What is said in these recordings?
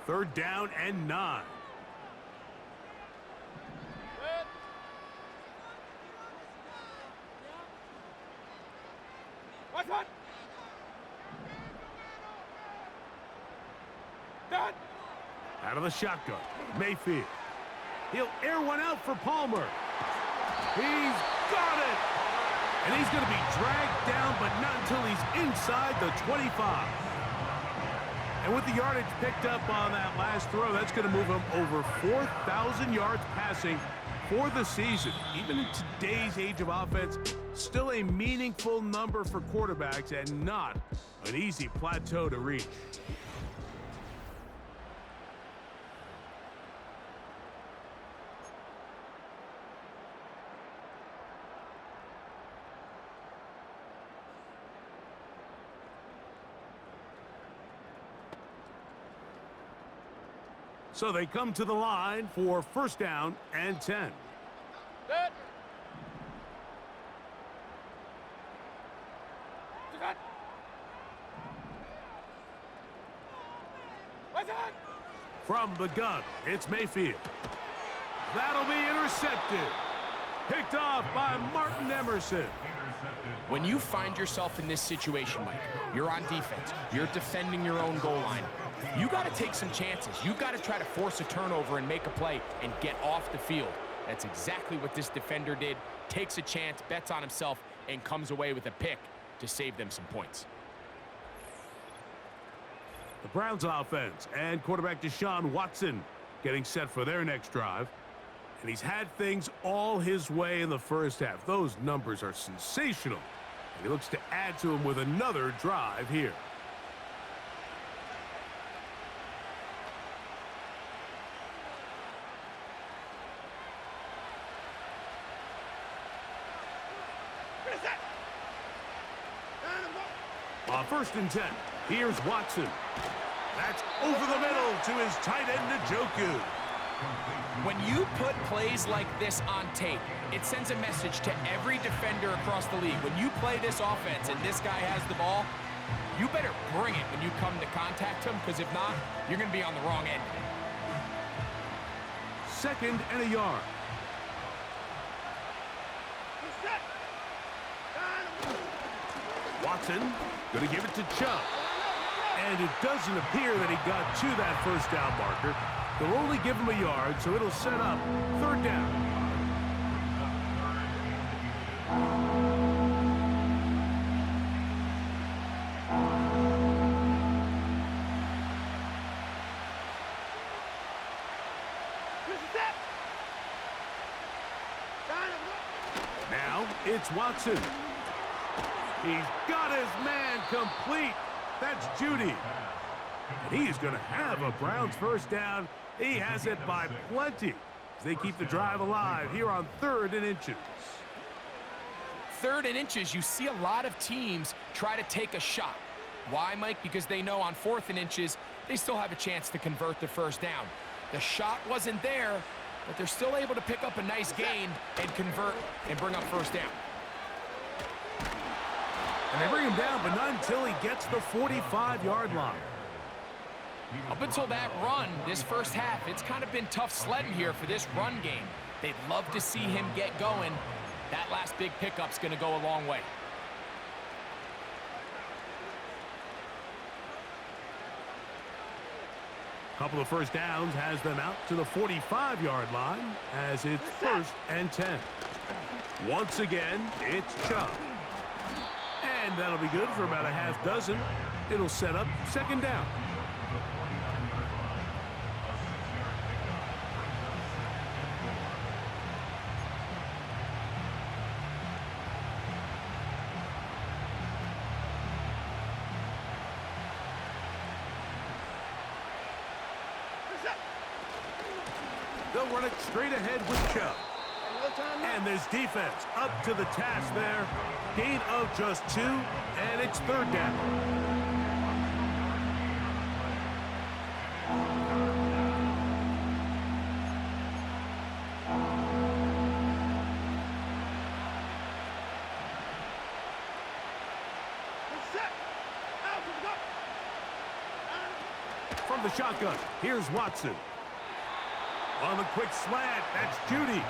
Third down and 9. Out of the shotgun, Mayfield. He'll air one out for Palmer. He's got it! And he's going to be dragged down, but not until he's inside the 25. And with the yardage picked up on that last throw, that's going to move him over 4,000 yards passing for the season. Even in today's age of offense, still a meaningful number for quarterbacks and not an easy plateau to reach. So they come to the line for first down and 10. From the gun, it's Mayfield. That'll be intercepted. Picked off by Martin Emerson. When you find yourself in this situation, Mike, you're on defense, you're defending your own goal line, you got to take some chances. You got to try to force a turnover and make a play and get off the field. That's exactly what this defender did. Takes a chance, bets on himself, and comes away with a pick to save them some points. The Browns offense and quarterback Deshaun Watson getting set for their next drive. And he's had things all his way in the first half. Those numbers are sensational. And he looks to add to them with another drive here. On first and 10, here's Watson. That's over the middle to his tight end, Njoku. When you put plays like this on tape, it sends a message to every defender across the league. When you play this offense and this guy has the ball, you better bring it when you come to contact him, because if not, you're going to be on the wrong end. Second and a yard. Watson going to give it to Chubb. And it doesn't appear that he got to that first down marker. They'll only give him a yard, so it'll set up third down. Now it's Watson. He's got his man complete. That's Judy. And he is going to have a Browns first down. He has it by plenty as they keep the drive alive here on 3rd and inches. 3rd and inches, you see a lot of teams try to take a shot. Why, Mike? Because they know on 4th and inches, they still have a chance to convert the first down. The shot wasn't there, but they're still able to pick up a nice gain and convert and bring up first down. And they bring him down, but not until he gets the 45-yard line. Up until that run, this first half, it's kind of been tough sledding here for this run game. They'd love to see him get going. That last big pickup's going to go a long way. Couple of first downs has them out to the 45-yard line as it's 1st and 10. Once again, it's Chubb. And that'll be good for about a half dozen. It'll set up 2nd down. They'll run it straight ahead with Chubb. And there's defense up to the task there. Gain of just 2, and it's 3rd down. From of the shotgun. Here's Watson. On the quick slant, that's Judy.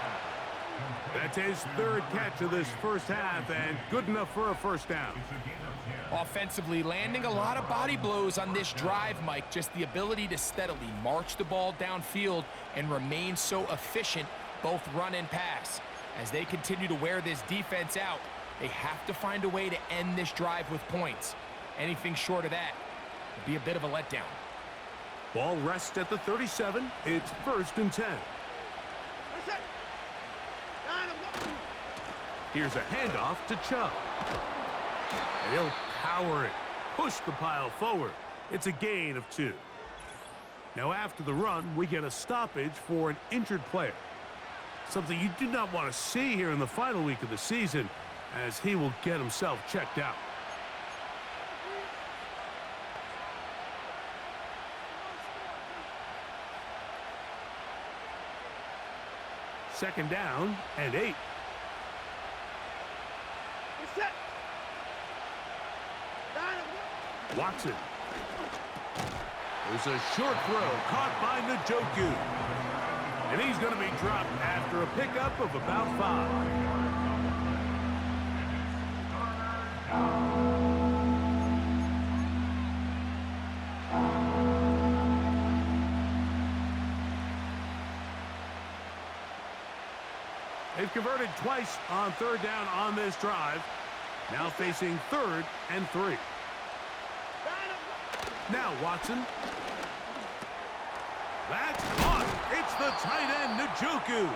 That's his third catch of this first half, and good enough for a first down. Offensively, landing a lot of body blows on this drive, Mike. Just the ability to steadily march the ball downfield and remain so efficient, both run and pass. As they continue to wear this defense out, they have to find a way to end this drive with points. Anything short of that would be a bit of a letdown. Ball rests at the 37. It's 1st and 10. Here's a handoff to Chubb. And he'll power it, push the pile forward. It's a gain of 2. Now after the run, we get a stoppage for an injured player. Something you do not want to see here in the final week of the season, as he will get himself checked out. Second down and 8. Watson. There's a short throw caught by Njoku. And he's going to be dropped after a pickup of about 5. They've converted twice on 3rd down on this drive. Now facing 3rd and 3. Now Watson. That's caught. It's the tight end, Njoku.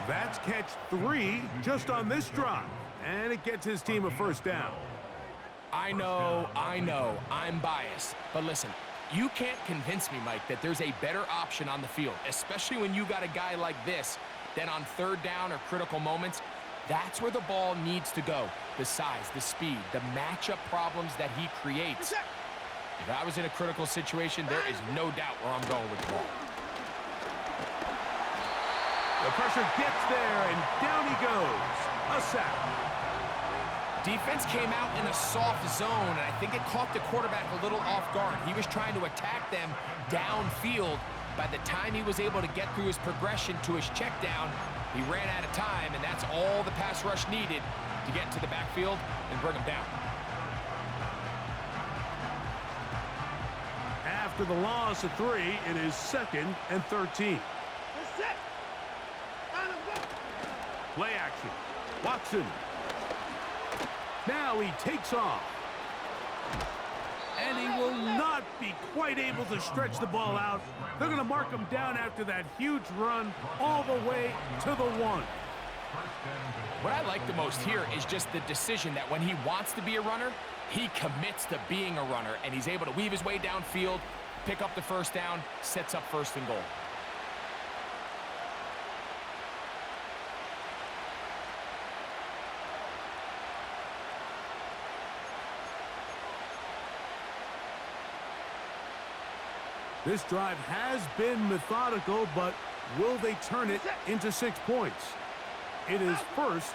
That's catch 3 just on this drive. And it gets his team a first down. I know, I'm biased. But listen, you can't convince me, Mike, that there's a better option on the field, especially when you got a guy like this, that on 3rd down or critical moments, that's where the ball needs to go. The size, the speed, the matchup problems that he creates. If I was in a critical situation, there is no doubt where I'm going with the ball. The pressure gets there, and down he goes. A sack. Defense came out in a soft zone, and I think it caught the quarterback a little off guard. He was trying to attack them downfield. By the time he was able to get through his progression to his check down, he ran out of time, and that's all the pass rush needed to get to the backfield and bring him down. After the loss of 3, it is 2nd and 13. Play action. Watson. Now he takes off. And he will not be quite able to stretch the ball out. They're going to mark him down after that huge run all the way to the 1. What I like the most here is just the decision that when he wants to be a runner, he commits to being a runner, and he's able to weave his way downfield, pick up the first down, sets up 1st and goal. This drive has been methodical, but will they turn it into 6 points? It is 1st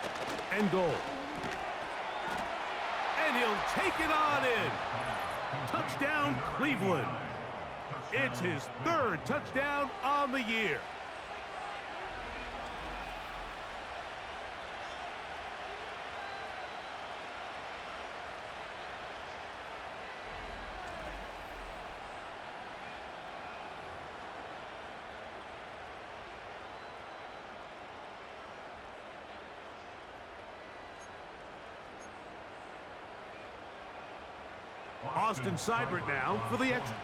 and goal. And he'll take it on in. Touchdown, Cleveland. It's his 3rd touchdown on the year. Austin Seibert now for the extra.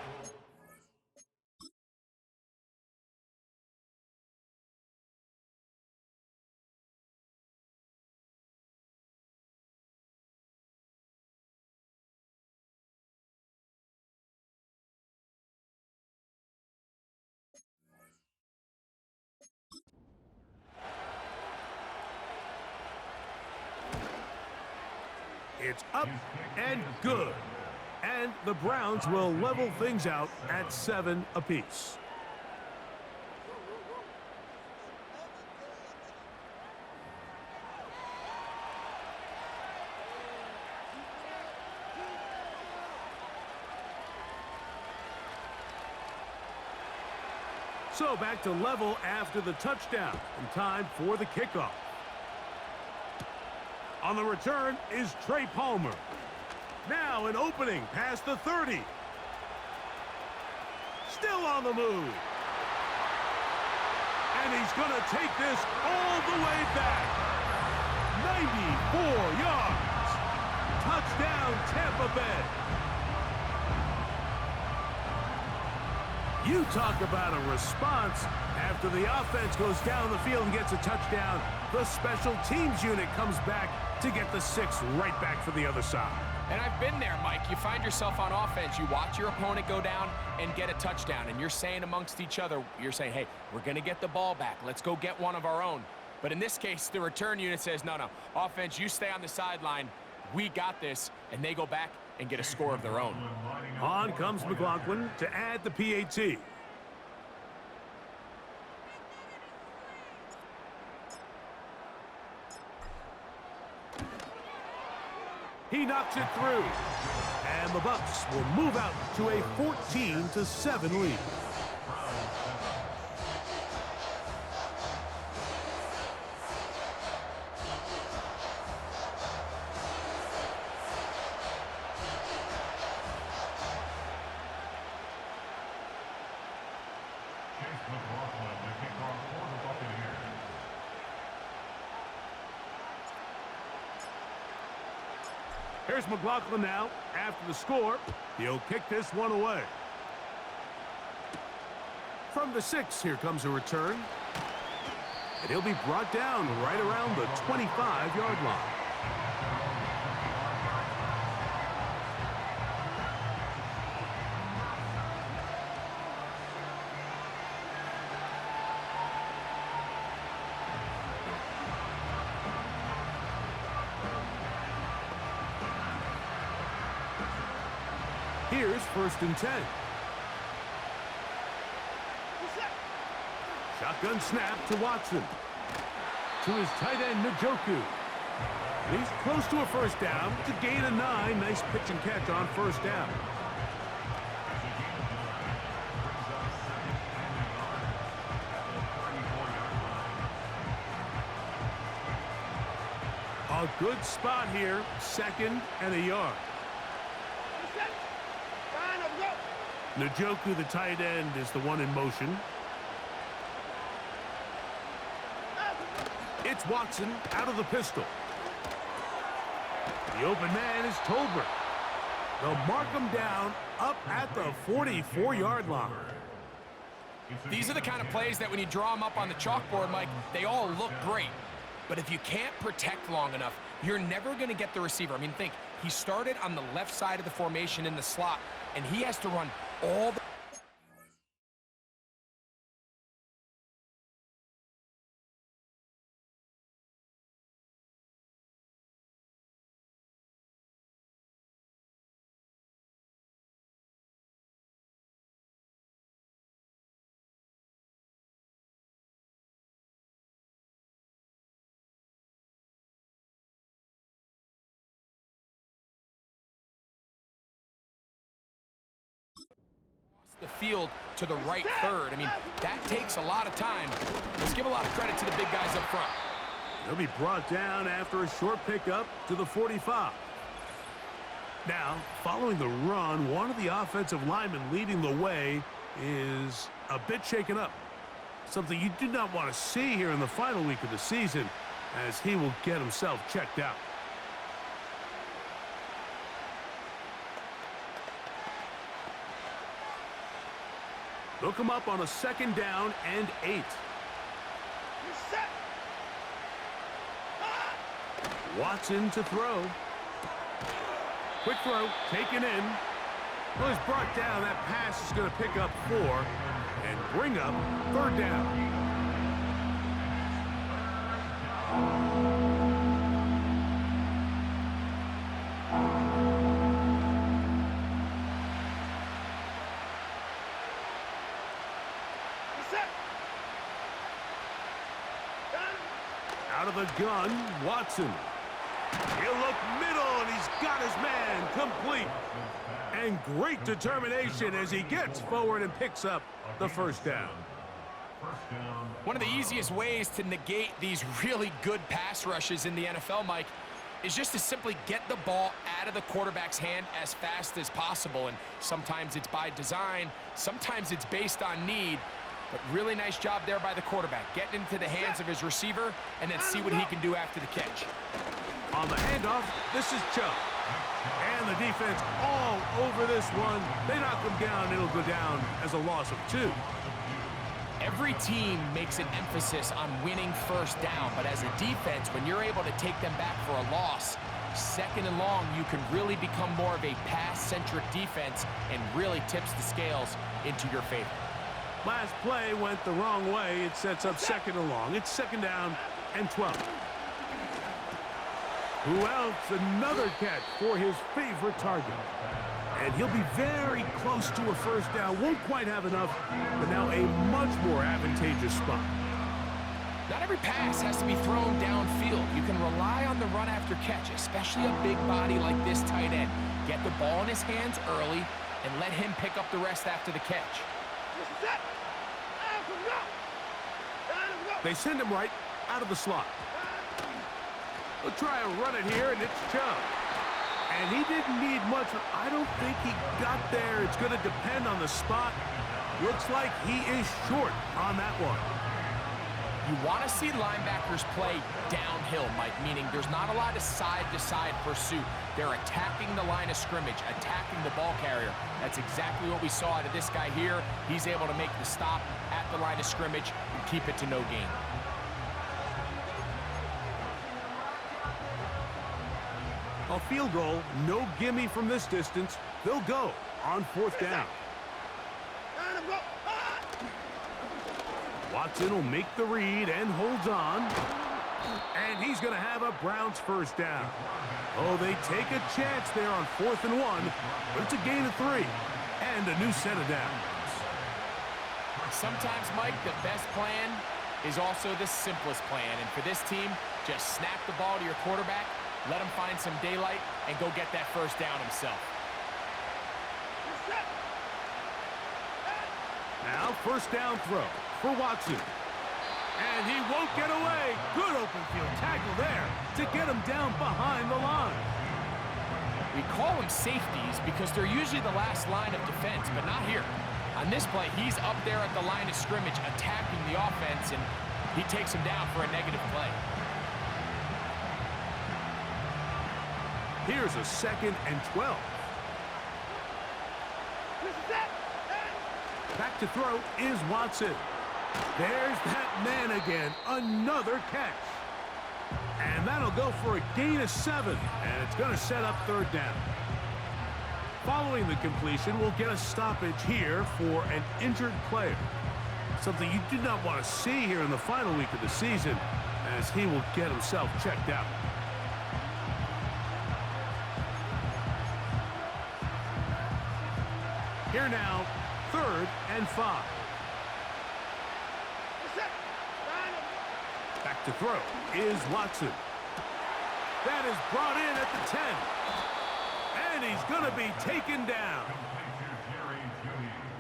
It's up and good. And the Browns will level things out at 7 apiece. So back to level after the touchdown, and time for the kickoff. On the return is Trey Palmer. Now an opening past the 30. Still on the move. And he's going to take this all the way back. 94 yards. Touchdown, Tampa Bay. You talk about a response. After the offense goes down the field and gets a touchdown, the special teams unit comes back to get the 6 right back for the other side. And I've been there, Mike. You find yourself on offense. You watch your opponent go down and get a touchdown. And you're saying amongst each other, you're saying, hey, we're going to get the ball back. Let's go get one of our own. But in this case, the return unit says, no, offense, you stay on the sideline. We got this. And they go back and get a score of their own. On comes McLaughlin to add the PAT. He knocks it through. And the Bucs will move out to a 14-7 lead. Here's McLaughlin now. After the score, he'll kick this one away. From the 6, here comes a return. And he'll be brought down right around the 25-yard line. Here's 1st and 10. Shotgun snap to Watson. To his tight end, Njoku. He's close to a 1st down to gain a 9. Nice pitch and catch on 1st down. A good spot here. 2nd and a yard. Njoku, the tight end, is the one in motion. It's Watson out of the pistol. The open man is Tolbert. They'll mark him down up at the 44-yard line. These are the kind of plays that when you draw them up on the chalkboard, Mike, they all look great. But if you can't protect long enough, you're never going to get the receiver. I mean, think, he started on the left side of the formation in the slot, and he has to run all the... the field to the right third. I mean, that takes a lot of time. Let's give a lot of credit to the big guys up front. He'll be brought down after a short pickup to the 45. Now, following the run, one of the offensive linemen leading the way is a bit shaken up. Something you do not want to see here in the final week of the season, as he will get himself checked out. They'll come up on a 2nd down and 8. Watson to throw. Quick throw, taken in. Well, he's brought down. That pass is going to pick up 4 and bring up 3rd down. Out of the gun, Watson. He'll look middle, and he's got his man complete. And great determination as he gets forward and picks up the 1st down. One of the easiest ways to negate these really good pass rushes in the NFL, Mike, is just to simply get the ball out of the quarterback's hand as fast as possible. And sometimes it's by design, sometimes it's based on need. But really nice job there by the quarterback, getting into the hands of his receiver and then see what he can do after the catch. On the handoff, this is Chubb. And the defense all over this one. They knock him down. It'll go down as a loss of 2. Every team makes an emphasis on winning first down, but as a defense, when you're able to take them back for a loss, second and long, you can really become more of a pass-centric defense and really tips the scales into your favor. Last play went the wrong way. It sets up second and long. It's second down and 12. Who else? Another catch for his favorite target. And he'll be very close to a first down. Won't quite have enough, but now a much more advantageous spot. Not every pass has to be thrown downfield. You can rely on the run after catch, especially a big body like this tight end. Get the ball in his hands early and let him pick up the rest after the catch. They send him right out of the slot. They'll try and run it here, and it's Chubb. And he didn't need much. I don't think he got there. It's going to depend on the spot. Looks like he is short on that one. You want to see linebackers play downhill, Mike, meaning there's not a lot of side-to-side pursuit. They're attacking the line of scrimmage, attacking the ball carrier. That's exactly what we saw out of this guy here. He's able to make the stop at the line of scrimmage and keep it to no gain. A field goal, no gimme from this distance. They'll go on fourth down. Watson will make the read and holds on. And he's going to have a Browns first down. Oh, they take a chance there on 4th and 1, but it's a gain of 3 and a new set of downs. Sometimes, Mike, the best plan is also the simplest plan. And for this team, just snap the ball to your quarterback, let him find some daylight, and go get that first down himself. Now, first down throw for Watson. And he won't get away. Good open field tackle there to get him down behind the line. We call them safeties because they're usually the last line of defense, but not here. On this play, he's up there at the line of scrimmage attacking the offense, and he takes him down for a negative play. Here's a 2nd and 12. Back to throw is Watson. There's that man again. Another catch. And that'll go for a gain of 7. And it's going to set up 3rd down. Following the completion, we'll get a stoppage here for an injured player. Something you do not want to see here in the final week of the season, as he will get himself checked out. Here now, 3rd and 5. Back to throw is Watson. That is brought in at the 10. And he's going to be taken down.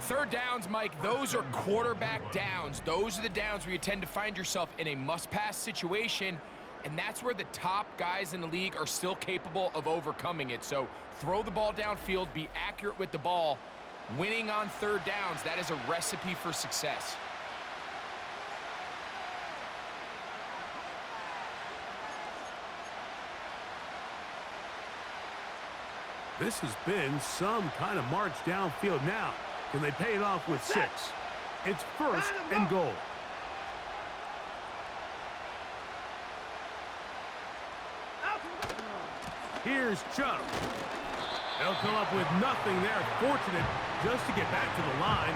3rd downs, Mike, those are quarterback downs. Those are the downs where you tend to find yourself in a must-pass situation, and that's where the top guys in the league are still capable of overcoming it. So throw the ball downfield, be accurate with the ball. Winning on 3rd downs, that is a recipe for success. This has been some kind of march downfield now. Can they pay it off with 6? It's 1st and goal. Here's Chubb. They'll come up with nothing there. Fortunate just to get back to the line.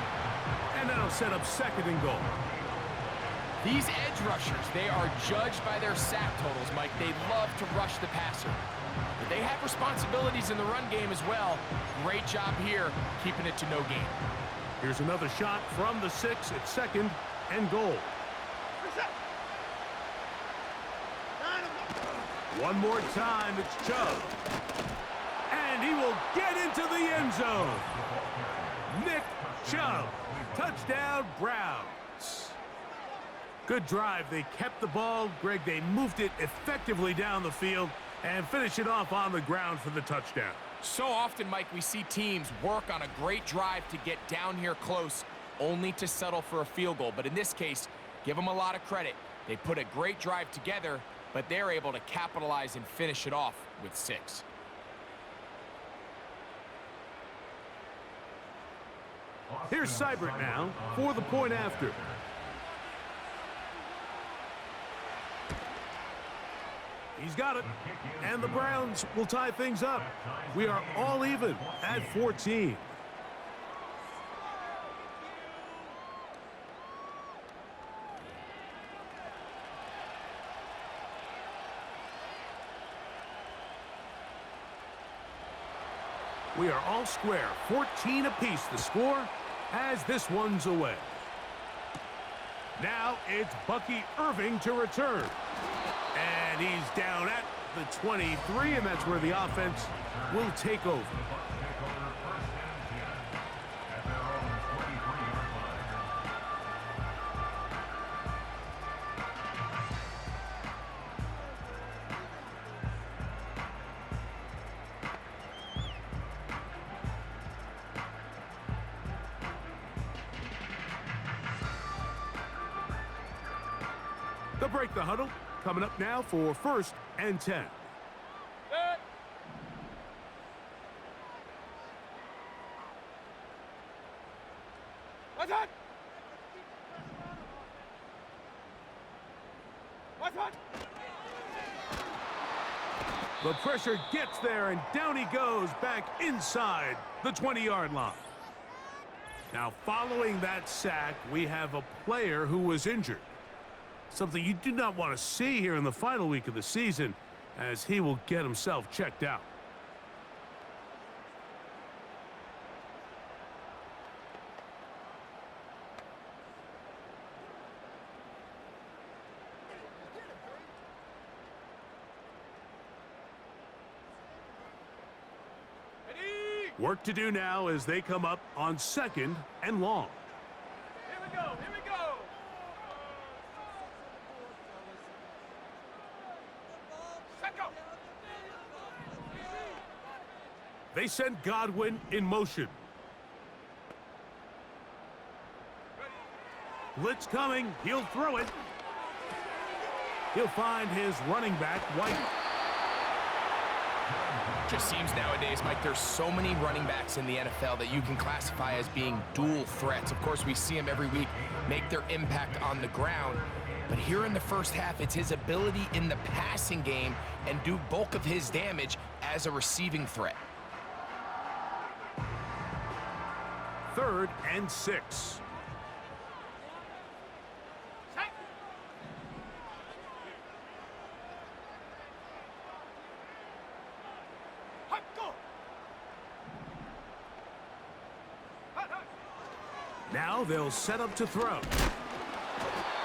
And that'll set up 2nd and goal. These edge rushers, they are judged by their sack totals, Mike. They love to rush the passer. But they have responsibilities in the run game as well. Great job here, keeping it to no gain. Here's another shot from the 6 at 2nd and goal. One more time, it's Chubb. And he will get into the end zone. Nick Chubb, touchdown Browns. Good drive. They kept the ball. Greg, they moved it effectively down the field and finished it off on the ground for the touchdown. So often, Mike, we see teams work on a great drive to get down here close, only to settle for a field goal. But in this case, give them a lot of credit. They put a great drive together, but they're able to capitalize and finish it off with 6. Here's Seibert now for the point after. He's got it, and the Browns will tie things up. We are all even at 14. We are all square, 14 apiece the score as this one's away. Now it's Bucky Irving to return. And he's down at the 23, and that's where the offense will take over. They'll break the huddle. Coming up now for 1st and 10. What's on? The pressure gets there, and down he goes back inside the 20-yard line. Now, following that sack, we have a player who was injured. Something you do not want to see here in the final week of the season, as he will get himself checked out. Work to do now as they come up on 2nd and long. Here we go, here we go. They send Godwin in motion. Blitz coming. He'll throw it. He'll find his running back, White. Just seems nowadays, Mike, there's so many running backs in the NFL that you can classify as being dual threats. Of course, we see them every week make their impact on the ground. But here in the first half, it's his ability in the passing game and do bulk of his damage as a receiving threat. 3rd and 6. Now they'll set up to throw.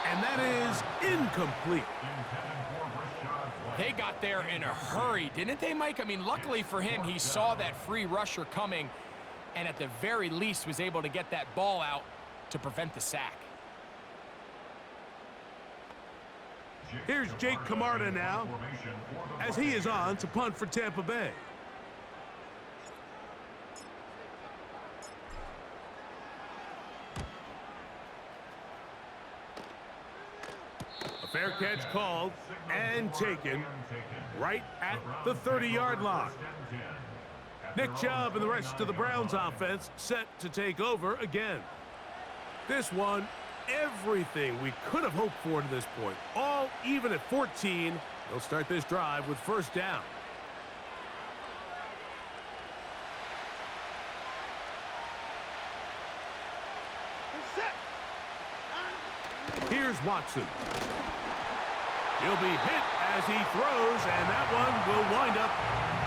And that is incomplete. They got there in a hurry, didn't they, Mike? I mean, luckily for him, he saw that free rusher coming and at the very least was able to get that ball out to prevent the sack. Here's Jake Camarda now as he is on to punt for Tampa Bay. A fair catch called and taken right at the 30-yard line. Nick Chubb and the rest of the Browns offense set to take over again. This one, everything we could have hoped for to this point. All even at 14. They'll start this drive with 1st down. Here's Watson. He'll be hit as he throws, and that one will wind up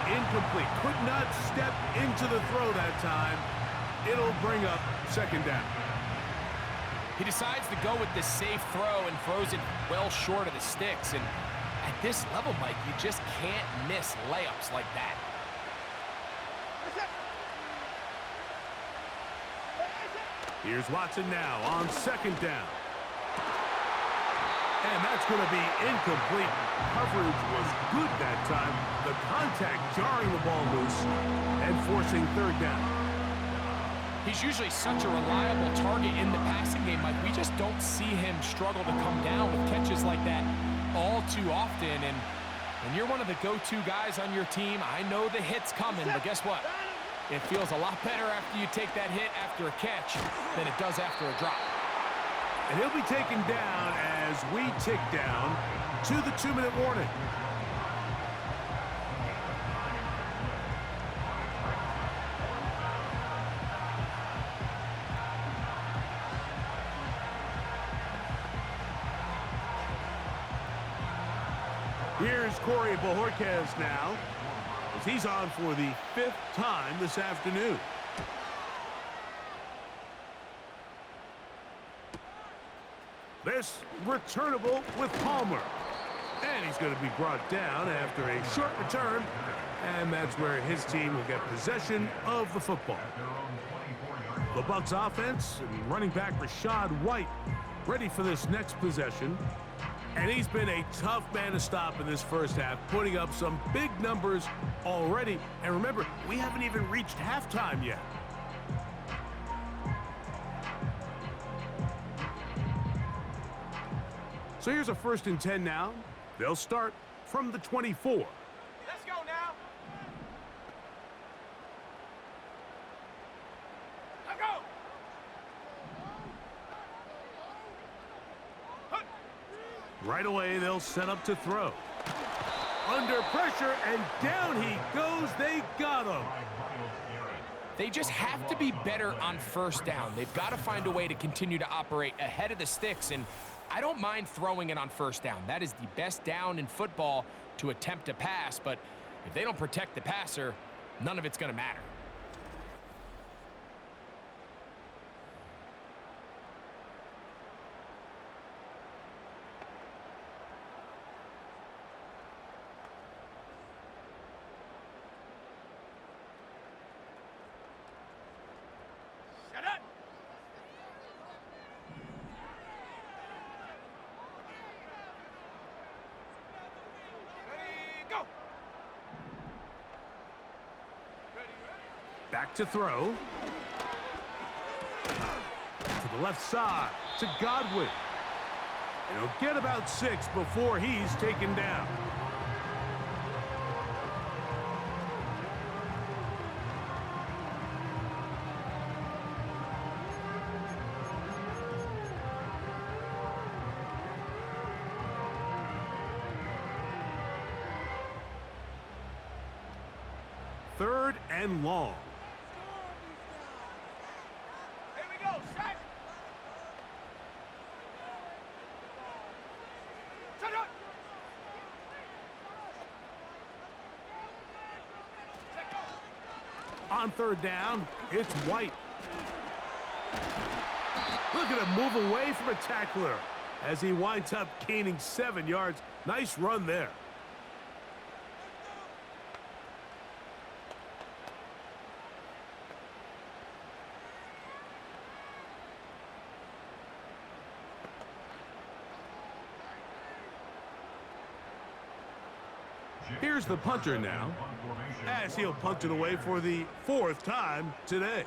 incomplete. Could not step into the throw that time. It'll bring up 2nd down. He decides to go with the safe throw and throws it well short of the sticks. And at this level, Mike, you just can't miss layups like that. Here's Watson now on 2nd down. That's going to be incomplete. Coverage was good that time. The contact jarring the ball loose and forcing third down. He's usually such a reliable target in the passing game. Like, we just don't see him struggle to come down with catches like that all too often. And when you're one of the go-to guys on your team, I know the hit's coming, but guess what? It feels a lot better after you take that hit after a catch than it does after a drop. And he'll be taken down as we tick down to the 2-minute warning. Here's Corey Bojorquez now, as he's on for the 5th time this afternoon. This returnable with Palmer. And he's going to be brought down after a short return. And that's where his team will get possession of the football. The Bucs offense and running back Rachaad White ready for this next possession. And he's been a tough man to stop in this first half, putting up some big numbers already. And remember, we haven't even reached halftime yet. So here's a 1st and 10 now. They'll start from the 24. Let's go now. Let's go. Right away, they'll set up to throw. Under pressure, and down he goes. They got him. They just have to be better on 1st down. They've got to find a way to continue to operate ahead of the sticks, and I don't mind throwing it on 1st down. That is the best down in football to attempt to pass, but if they don't protect the passer, none of it's going to matter. Shut up. Ready, go. Back to throw. To the left side, to Godwin. And he'll get about 6 before he's taken down. Third and long. Here we go. Set. Shut up. Set, go. On 3rd down, it's White. Look at him move away from a tackler as he winds up gaining 7 yards. Nice run there. Here's the punter now, as he'll punt it away for the 4th time today.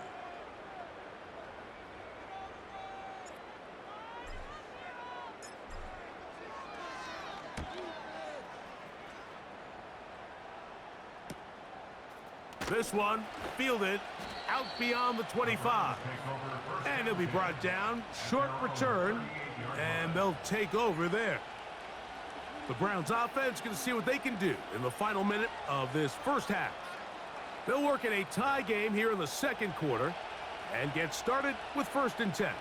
This one fielded out beyond the 25. And he'll be brought down, short return, and they'll take over there. The Browns offense going to see what they can do in the final minute of this first half. They'll work in a tie game here in the 2nd quarter and get started with 1st and 10.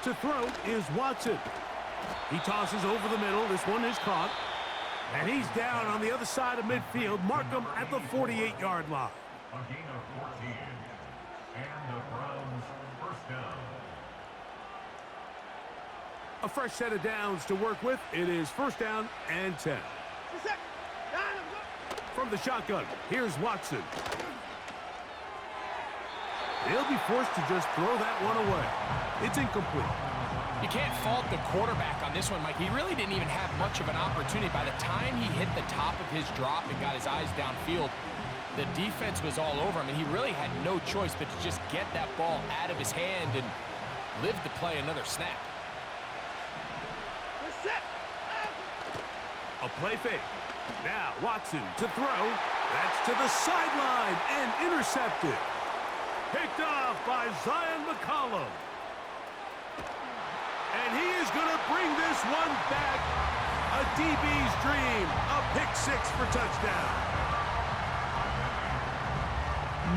To throw is Watson. He tosses over the middle. This one is caught. And he's down on the other side of midfield. Mark him at the 48-yard line. A gain of 14. And the Browns 1st down. A fresh set of downs to work with. It is first down and 10. From the shotgun, here's Watson. He'll be forced to just throw that one away. It's incomplete. You can't fault the quarterback on this one, Mike. He really didn't even have much of an opportunity. By the time he hit the top of his drop and got his eyes downfield, the defense was all over him, and he really had no choice but to just get that ball out of his hand and live to play another snap. A play fake. Now Watson to throw. That's to the sideline and intercepted. Picked off by Zion McCollum. And he is going to bring this one back. A DB's dream. A pick six for touchdown.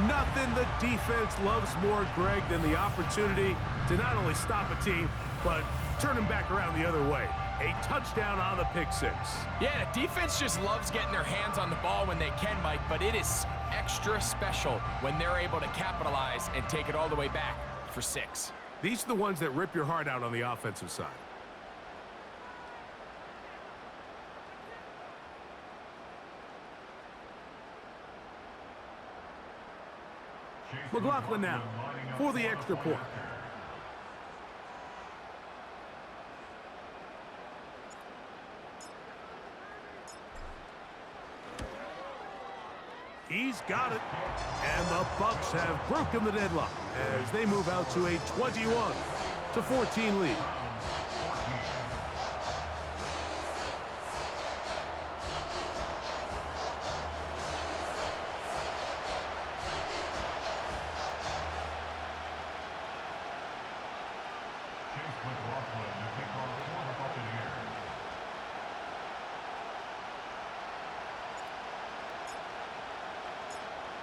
Nothing the defense loves more, Greg, than the opportunity to not only stop a team, but turn them back around the other way. A touchdown on the pick six. Yeah, the defense just loves getting their hands on the ball when they can, Mike, but it is extra special when they're able to capitalize and take it all the way back for 6. These are the ones that rip your heart out on the offensive side. McLaughlin now for the extra point. He's got it. And the Bucs have broken the deadlock as they move out to a 21-14 lead.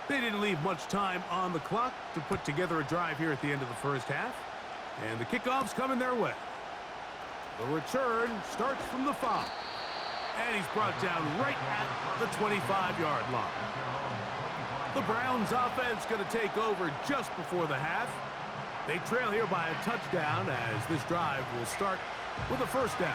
They didn't leave much time on the clock to put together a drive here at the end of the first half. And the kickoff's coming their way. The return starts from the 5. And he's brought down right at the 25-yard line. The Browns offense going to take over just before the half. They trail here by a touchdown as this drive will start with a first down.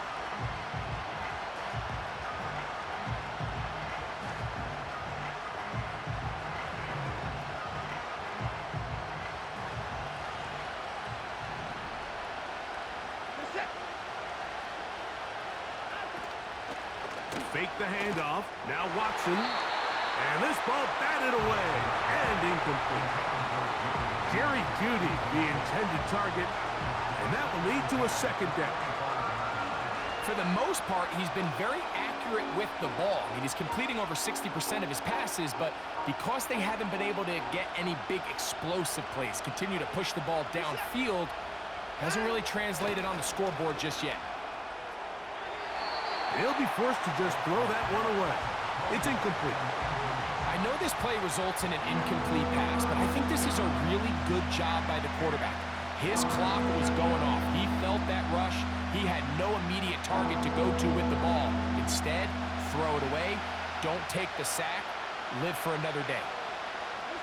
Fake the handoff. Now Watson. And this ball batted away and incomplete. Jerry Jeudy, the intended target, and that will lead to a second down. For the most part, he's been very accurate with the ball. I mean, he's completing over 60% of his passes, but because they haven't been able to get any big explosive plays, continue to push the ball downfield, hasn't really translated on the scoreboard just yet. He'll be forced to just throw that one away. It's incomplete. I know this play results in an incomplete pass, but I think this is a really good job by the quarterback. His clock was going off. He felt that rush. He had no immediate target to go to with the ball. Instead, throw it away. Don't take the sack. Live for another day.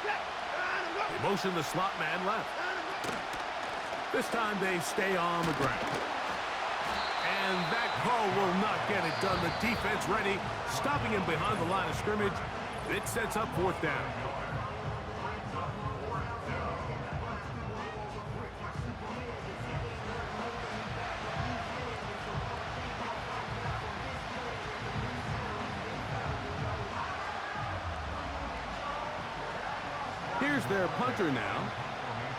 They motion the slot man left. This time they stay on the ground. And that call will not get it done. The defense ready, stopping him behind the line of scrimmage. It sets up fourth down. Here's their punter now,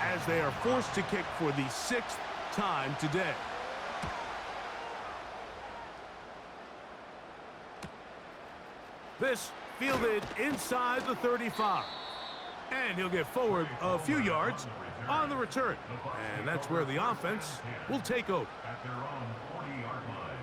as they are forced to kick for the 6th time today. This fielded inside the 35. And he'll get forward a few yards on the return. And that's where the offense will take over. At their own 40-yard line.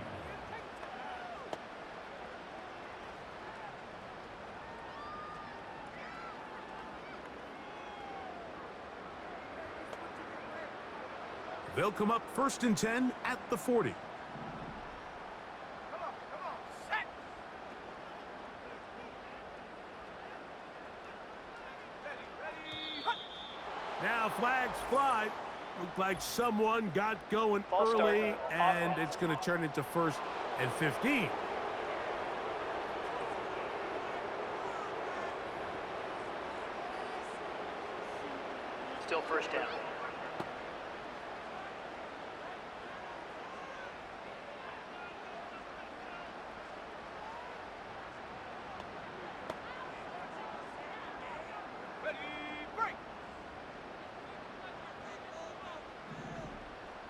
They'll come up 1st and 10 at the 40. Now flags fly. Looked like someone got going False start. early, and it's going to turn into 1st and 15. Still first down. Ready, break.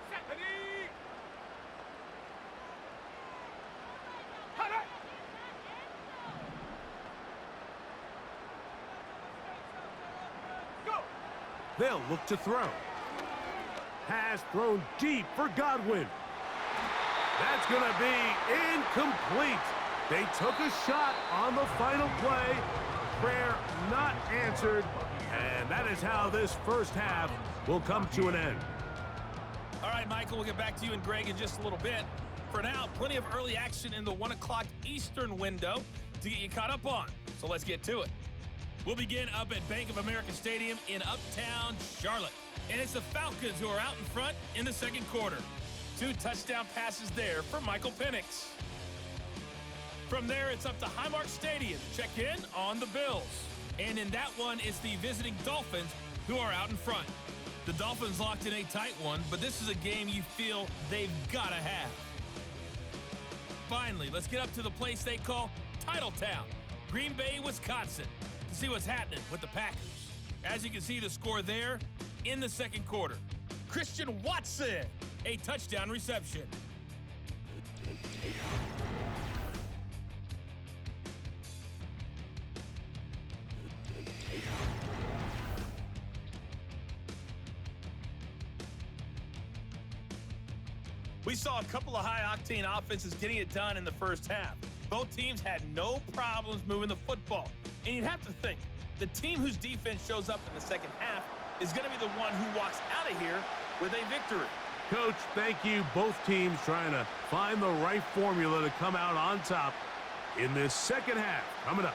Set, ready. Cut it. Go. They'll look to throw. Pass thrown deep for Godwin. That's going to be incomplete. They took a shot on the final play. Prayer not answered. And that is how this first half will come to an end. All right, Michael, we'll get back to you and Greg in just a little bit. For now, plenty of early action in the 1 o'clock Eastern window to get you caught up on. So let's get to it. We'll begin up at Bank of America Stadium in Uptown Charlotte. And it's the Falcons who are out in front in the second quarter. 2 touchdown passes there for Michael Penix. From there, it's up to Highmark Stadium to check in on the Bills. And in that one, it's the visiting Dolphins who are out in front. The Dolphins locked in a tight one, but this is a game you feel they've got to have. Finally, let's get up to the place they call Titletown, Green Bay, Wisconsin, to see what's happening with the Packers. As you can see, the score there in the second quarter. Christian Watson, a touchdown reception. We saw a couple of high-octane offenses getting it done in the first half. Both teams had no problems moving the football. And you'd have to think, the team whose defense shows up in the second half is going to be the one who walks out of here with a victory. Coach, thank you. Both teams trying to find the right formula to come out on top in this second half. Coming up.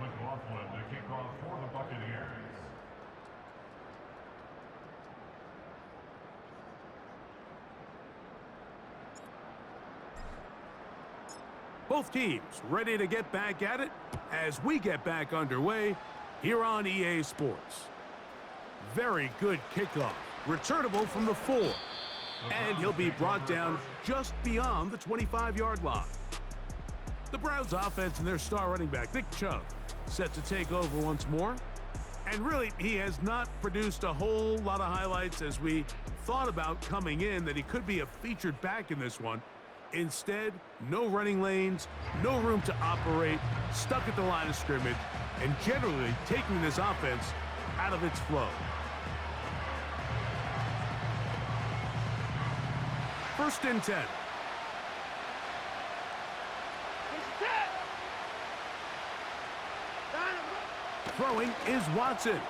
McLaughlin to kick off for the Buccaneers. Both teams ready to get back at it as we get back underway here on EA Sports. Very good kickoff. Returnable from the 4. And he'll be brought down just beyond the 25-yard line. The Browns offense and their star running back, Nick Chubb, set to take over once more. And really, he has not produced a whole lot of highlights as we thought about coming in that he could be a featured back in this one. Instead, no running lanes, no room to operate, stuck at the line of scrimmage, and generally taking this offense out of its flow. First and 10. Throwing is Watson.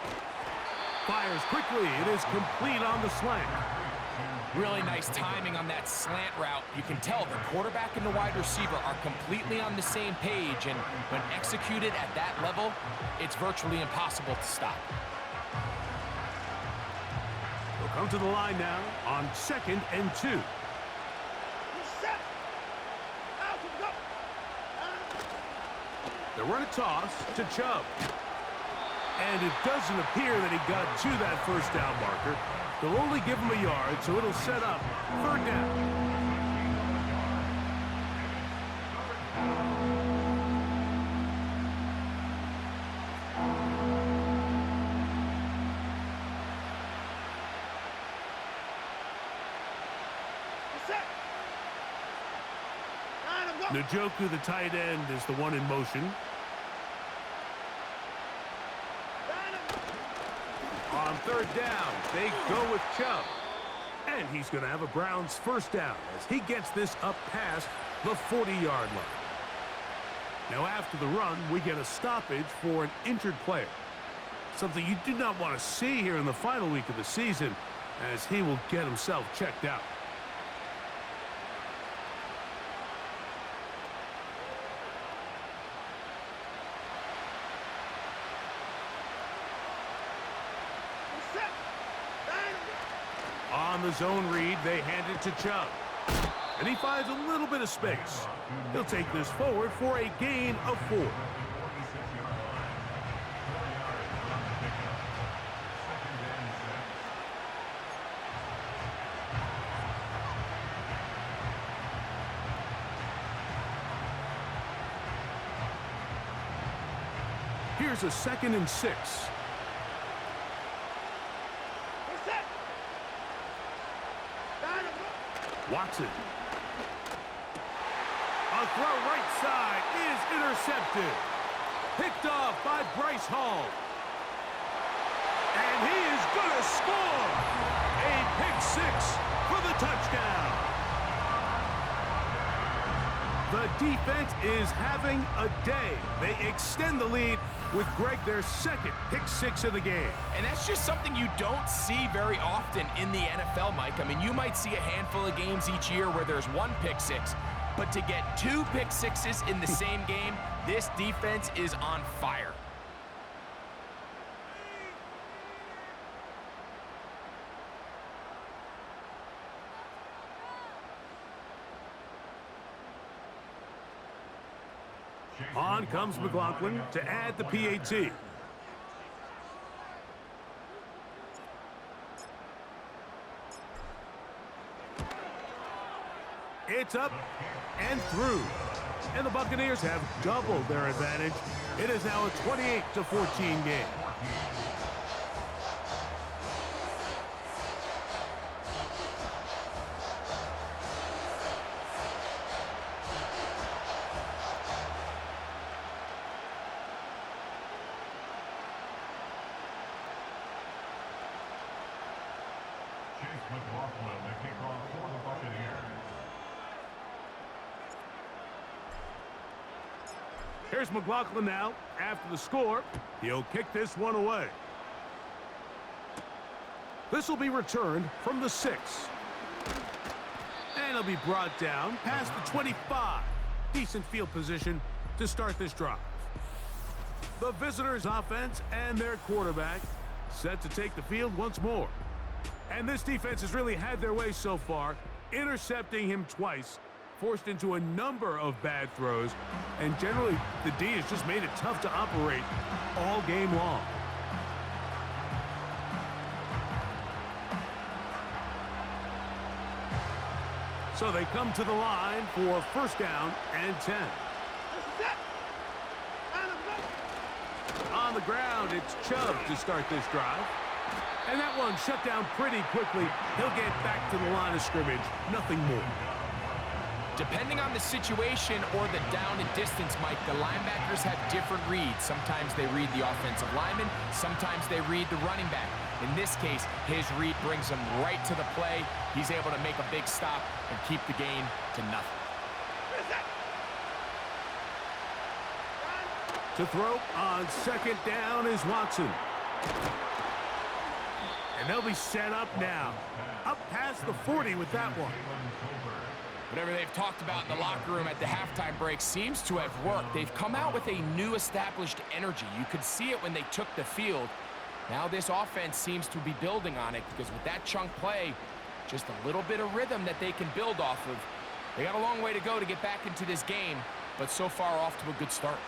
Fires quickly. It is complete on the slant. Really nice timing on that slant route. You can tell the quarterback and the wide receiver are completely on the same page, and when executed at that level, it's virtually impossible to stop. We'll come to the line now on 2nd and 2. They run a toss to Chubb. And it doesn't appear that he got to that first down marker. They'll only give him a yard, so it'll set up 3rd down. Njoku, the tight end, is the one in motion. On 3rd down, they go with Chubb. And he's going to have a Browns first down as he gets this up past the 40-yard line. Now after the run, we get a stoppage for an injured player. Something you do not want to see here in the final week of the season as he will get himself checked out. On the zone read, they hand it to Chubb. And he finds a little bit of space. He'll take this forward for a gain of 4. Here's a 2nd and 6. Watson. A throw right side is intercepted. Picked off by Bryce Hall. And he is going to score. A pick 6 for the touchdown. The defense is having a day. They extend the lead with Greg, their 2nd pick 6 of the game. And that's just something you don't see very often in the NFL, Mike. I mean, you might see a handful of games each year where there's 1 pick 6, but to get 2 pick 6s in the same game, this defense is on fire. On comes McLaughlin to add the PAT. It's up and through. And the Buccaneers have doubled their advantage. It is now a 28-14 game. McLaughlin to kick off for the Buccaneers. Here's McLaughlin now. After the score, he'll kick this one away. This will be returned from the 6. And he'll be brought down past the 25. Decent field position to start this drive. The visitors' offense and their quarterback set to take the field once more. And this defense has really had their way so far, intercepting him twice, forced into a number of bad throws, and generally the D has just made it tough to operate all game long. So they come to the line for first down and 10. On the ground, it's Chubb to start this drive. And that one shut down pretty quickly. He'll get back to the line of scrimmage. Nothing more. Depending on the situation or the down and distance, Mike, the linebackers have different reads. Sometimes they read the offensive lineman. Sometimes they read the running back. In this case, his read brings him right to the play. He's able to make a big stop and keep the gain to nothing. To throw on second down is Watson. And they'll be set up now. Up past the 40 with that one. Whatever they've talked about in the locker room at the halftime break seems to have worked. They've come out with a new established energy. You could see it when they took the field. Now this offense seems to be building on it because with that chunk play, just a little bit of rhythm that they can build off of. They got a long way to go to get back into this game, but so far off to a good start.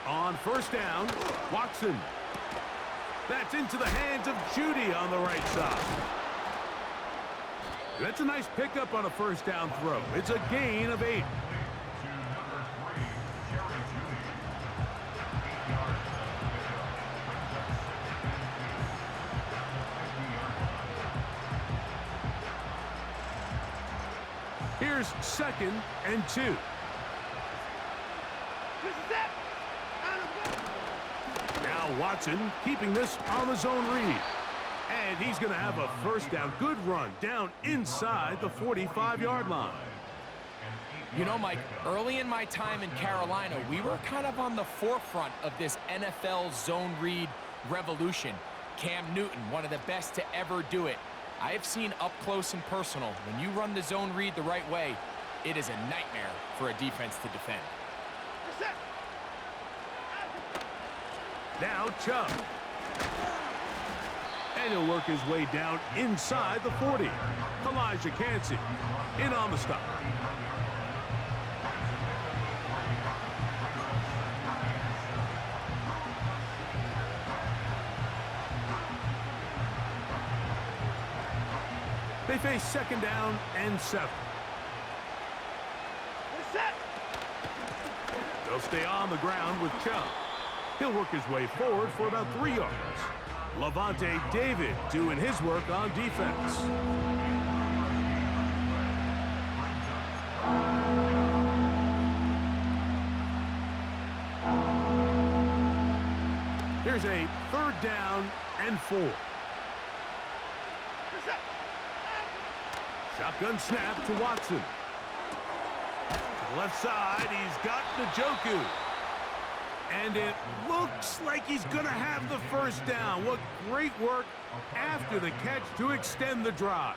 On first down, Watson. That's into the hands of Judy on the right side. That's a nice pickup on a first down throw. It's a gain of 8. Here's second and 2. Now Watson keeping this on the zone read. And he's going to have a first down. Good run down inside the 45-yard line. You know, Mike, early in my time in Carolina, we were kind of on the forefront of this NFL zone read revolution. Cam Newton, one of the best to ever do it. I have seen up close and personal, when you run the zone read the right way, it is a nightmare for a defense to defend. Now Chubb. And he'll work his way down inside the 40. Elijah Cansey in on the stop. They face second down and 7. They'll stay on the ground with Chubb. He'll work his way forward for about 3 yards. Levante David doing his work on defense. Here's a third down and 4. Shotgun snap to Watson. To the left side, he's got Njoku. And it looks like he's going to have the first down. What great work after the catch to extend the drive.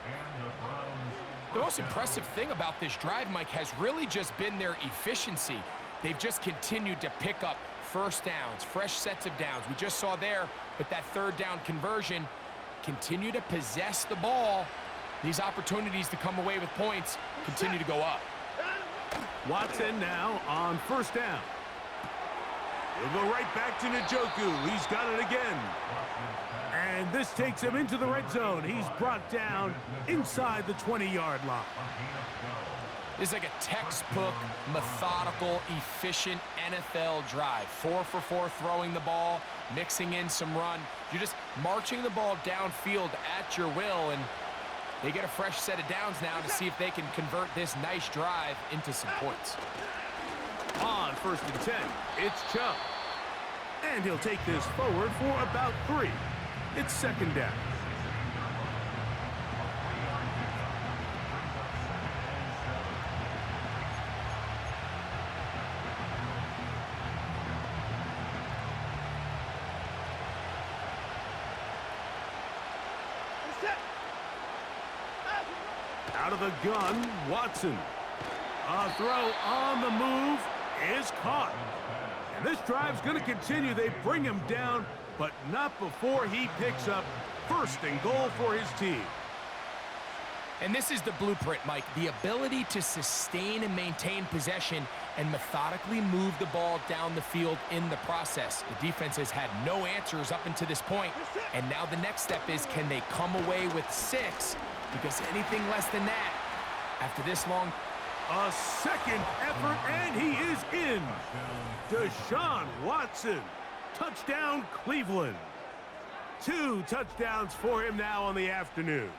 The most impressive thing about this drive, Mike, has really just been their efficiency. They've just continued to pick up first downs, fresh sets of downs. We just saw there with that third down conversion, continue to possess the ball. These opportunities to come away with points continue to go up. Watson now on first down. He'll go right back to Njoku. He's got it again. And this takes him into the red zone. He's brought down inside the 20-yard line. This is like a textbook, methodical, efficient NFL drive. 4 for 4 throwing the ball, mixing in some run. You're just marching the ball downfield at your will, and they get a fresh set of downs now to see if they can convert this nice drive into some points. On first and 10, it's Chubb. And he'll take this forward for about 3. It's second down. Out of the gun, Watson. A throw on the move is caught. And this drive's going to continue. They bring him down, but not before he picks up first and goal for his team. And this is the blueprint, Mike. The ability to sustain and maintain possession and methodically move the ball down the field in the process. The defense has had no answers up until this point, and now the next step is, can they come away with 6? Because anything less than that, after this long... A second effort, and he is in. Deshaun Watson. Touchdown, Cleveland. 2 touchdowns for him now on the afternoon.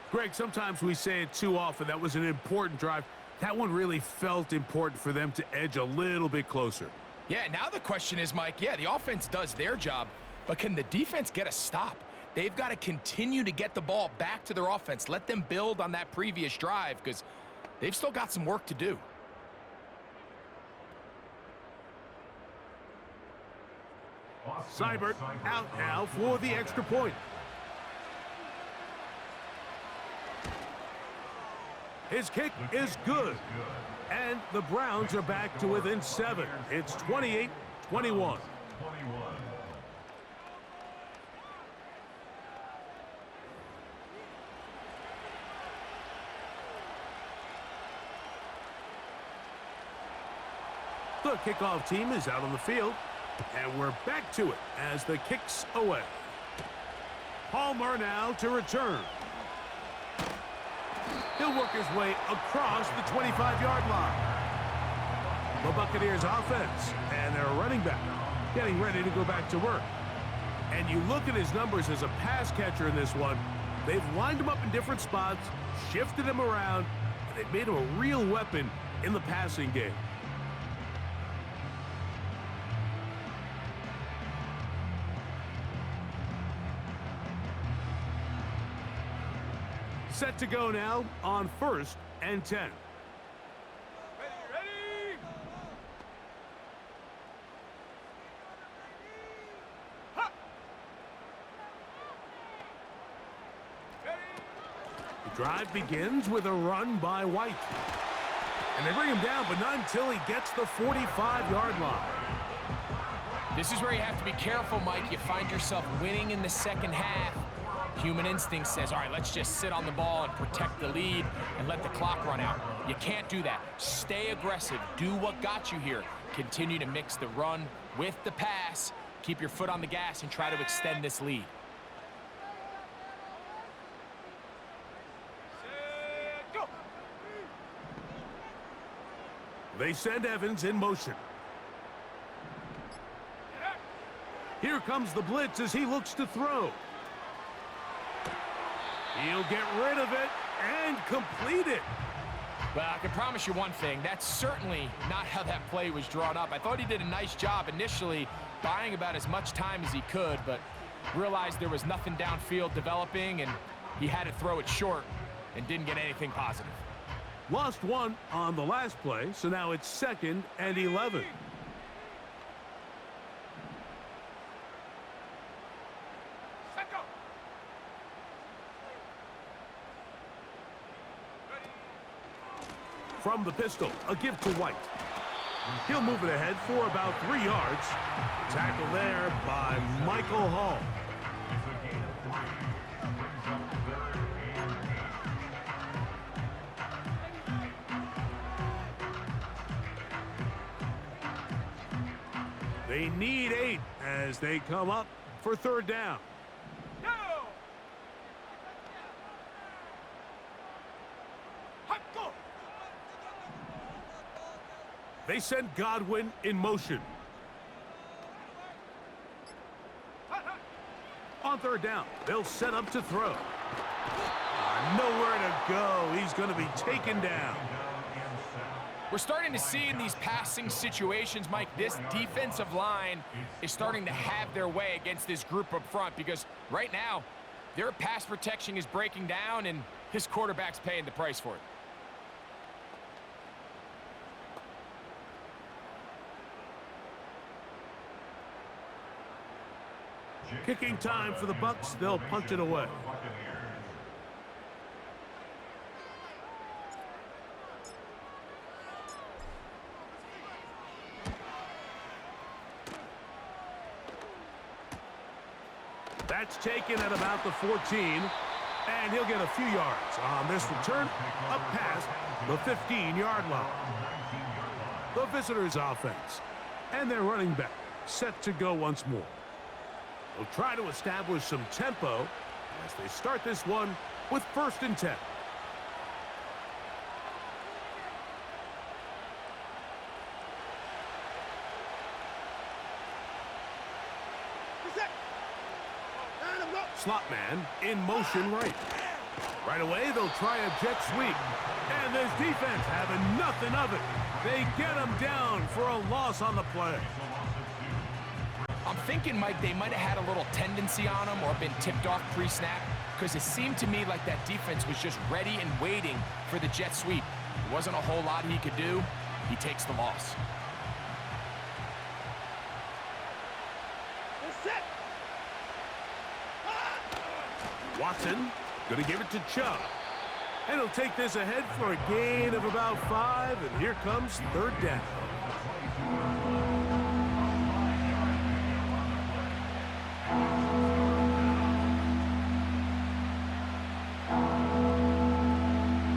Greg, sometimes we say it too often. That was an important drive. That one really felt important for them to edge a little bit closer. Yeah, now the question is, Mike, yeah, the offense does their job, but can the defense get a stop? They've got to continue to get the ball back to their offense. Let them build on that previous drive because they've still got some work to do. Seibert out now for the extra point. His kick is good. And the Browns are back to within 7. It's 28-21. The kickoff team is out on the field, and we're back to it as the kick's away. Palmer now to return. He'll work his way across the 25-yard line. The Buccaneers offense and their running back getting ready to go back to work. And you look at his numbers as a pass catcher in this one. They've lined him up in different spots, shifted him around, and they've made him a real weapon in the passing game. Set to go now on 1st and 10. Ready, ready! Ha! Ready! The drive begins with a run by White. And they bring him down, but not until he gets the 45-yard line. This is where you have to be careful, Mike. You find yourself winning in the second half. Human instinct says, all right, let's just sit on the ball and protect the lead and let the clock run out. You can't do that. Stay aggressive. Do what got you here. Continue to mix the run with the pass. Keep your foot on the gas and try to extend this lead. Set, go! They send Evans in motion. Here comes the blitz as he looks to throw. He'll get rid of it and complete it. Well, I can promise you one thing. That's certainly not how that play was drawn up. I thought he did a nice job initially buying about as much time as he could, but realized there was nothing downfield developing, and he had to throw it short and didn't get anything positive. Lost one on the last play, so now it's 2nd and 11. Set, go! From the pistol, a give to White. He'll move it ahead for about 3 yards. Tackle there by Michael Hall. They need 8 as they come up for 3rd down. Go! Hot, go! They send Godwin in motion. Hot, hot! On 3rd down, they'll set up to throw. Nowhere to go. He's going to be taken down. We're starting to see in these passing situations, Mike, this defensive line is starting to have their way against this group up front because right now, their pass protection is breaking down and his quarterback's paying the price for it. Kicking time for the Bucs. They'll punt it away. That's taken at about the 14. And he'll get a few yards on this return up past the 15-yard line. The visitors' offense and their running back set to go once more. They'll try to establish some tempo as they start this one with 1st and 10. Slot man in motion right. Right away, they'll try a jet sweep. And this defense having nothing of it. They get him down for a loss on the play. I'm thinking, Mike, they might have had a little tendency on him or been tipped off pre-snap, because it seemed to me like that defense was just ready and waiting for the jet sweep. There wasn't a whole lot he could do. He takes the loss. Watson going to give it to Chubb. And he'll take this ahead for a gain of about 5, and here comes 3rd down.